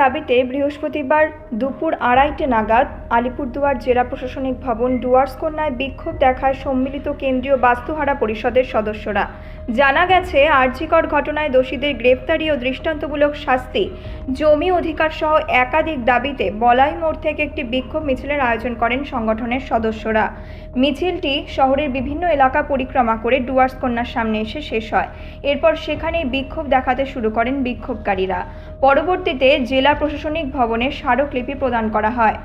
দাবিতে বৃহস্পতিবার দুপুর 2:30 নাগাদ আলিপুরদুয়ার জেলা প্রশাসনিক ভবন ডুয়ার্স কন্যায় বিক্ষোভ দেখায় সম্মিলিত কেন্দ্রীয় বাস্তুহারা পরিষদের সদস্যরা। জানা গেছে, আরজিকর ঘটনায় দোষীদের গ্রেফতারি ও দৃষ্টান্তমূলক শাস্তি, জমি অধিকার সহ একাধিক দাবিতে বলাই মোড় থেকে একটি বিক্ষোভ মিছিলের আয়োজন করেন সংগঠনের সদস্যরা। মিছিলটি শহরের বিভিন্ন এলাকা পরিক্রমা করে ডুয়ার্স কন্যার সামনে এসে শেষ হয়। এরপর সেখানেই বিক্ষোভ দেখাতে শুরু করেন বিক্ষোভকারীরা। পরবর্তীতে জেলা প্রশাসনিক ভবনে স্মারকলিপি প্রদান করা হয়।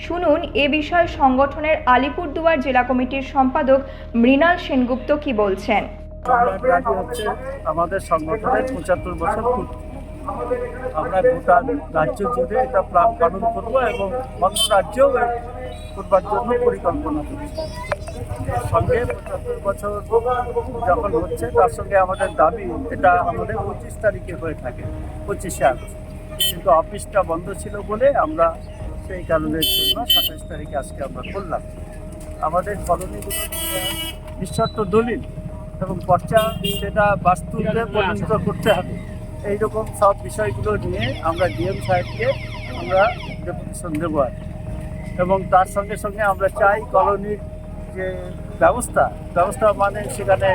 শুনুন এ বিষয়ে সংগঠনের আলিপুরদুয়ার জেলা কমিটির সম্পাদক মৃণাল সেনগুপ্ত কি বলছেন। আমাদের সংগঠনের 75 বছর পূর্তি। আমরা গোটা রাজ্য জুড়ে এটা পালন করব এবং অন্য রাজ্যেও করবার জন্য পরিকল্পনা করছি। সঙ্গে 75 বছর যখন হচ্ছে তার সঙ্গে আমাদের দাবি, এটা আমাদের 25 তারিখে হয়ে থাকে, 25শে আগস্ট, কিন্তু অফিসটা বন্ধ ছিল বলে আমরা সেই কারণের জন্য 27 তারিখে আজকে আমরা করলাম। আমাদের কলোনিগুলো নিঃশর্ত দলিল এবং পর্চা সেটা বাস্তুতে পরিণত করতে হবে, এইরকম সব বিষয়গুলো নিয়ে আমরা ডিএম সাহেবকে আমরা ডেপুটেশন দেবো আর, এবং তার সঙ্গে সঙ্গে আমরা চাই কলোনির যে ব্যবস্থা মানে সেখানে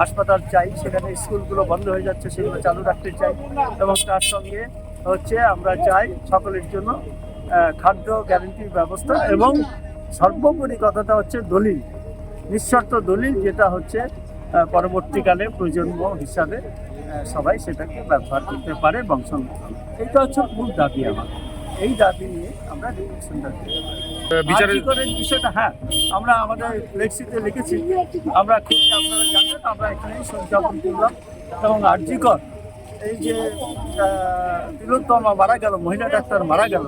হাসপাতাল চাই, সেখানে স্কুলগুলো বন্ধ হয়ে যাচ্ছে সেগুলো চালু রাখতে চাই, এবং তার সঙ্গে হচ্ছে আমরা চাই সকলের জন্য খাদ্য গ্যারেন্টির ব্যবস্থা, এবং সর্বোপরি কথাটা হচ্ছে দলিল, নিঃশর্ত দলিল, যেটা হচ্ছে পরবর্তীকালে প্রজন্ম হিসাবে সবাই সেটাকে ব্যবহার করতে পারে বংশানুক্রমে। এইটা হচ্ছে মূল দাবি আমাদের। এই দাবি নিয়ে আমরা আরজিকরের বিষয়টা আমরা আমাদের ফ্লেক্সিতে লিখেছি, আমরা খুব আপনারা জানেন আমরা এখানেই সংযাপন করলাম, এবং আরজিকর এই যে তিলোত্তমা মারা গেল, মহিলা ডাক্তার মারা গেল,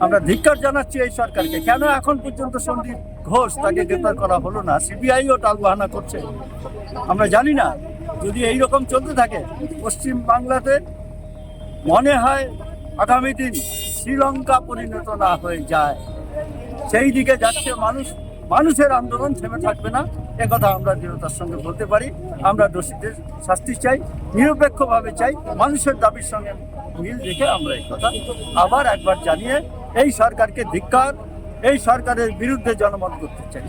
আমরা ধিক্কার জানাচ্ছি এই সরকারকে। কেন এখন পর্যন্ত সন্দীপ ঘোষ তাকে গ্রেপ্তার করা হলো না? সিবিআইও টালবাহানা করছে। আমরা জানি না, যদি এইরকম চলতে থাকে পশ্চিম বাংলাতে মনে হয় আগামী দিন শ্রীলঙ্কা পরিণত না হয়ে যায়, সেই দিকে যাচ্ছে মানুষের আন্দোলন থেমে থাকবে না, একথা আমরা দৃঢ়তার সঙ্গে বলতে পারি। আমরা দোষীদের শাস্তি চাই, নিরপেক্ষভাবে চাই, মানুষের দাবির সঙ্গে মিল রেখে আমরা এই কথা আবার একবার জানিয়ে এই সরকারকে ধিক্কার, এই সরকারের বিরুদ্ধে জনমত করতে চাই।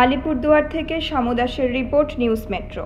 আলিপুরদুয়ার থেকে শামু দাসের রিপোর্ট, নিউজ মেট্রো।